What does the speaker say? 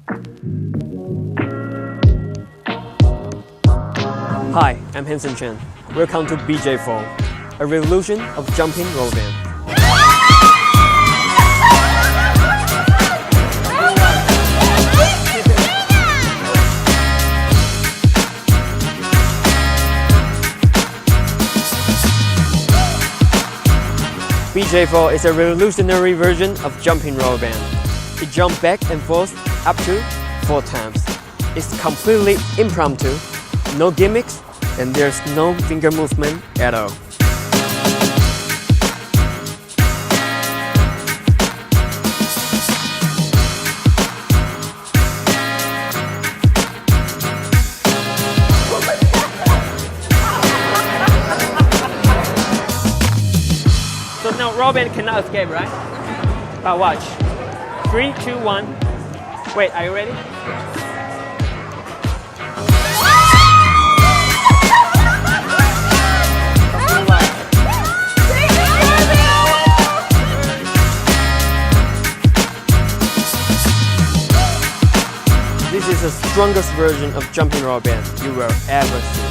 Hi, I'm Hanson Chien. Welcome to BJ4, a revolution of jumping rubber band. BJ4 is a revolutionary version of jumping rubber band. It jumps back and forth up to 4 times. It's completely impromptu, no gimmicks, and there's no finger movement at all. So now rubber band cannot escape, right? But watch. 3, 2, 1. Wait, are you ready? This is the strongest version of jumping rubber band you will ever see.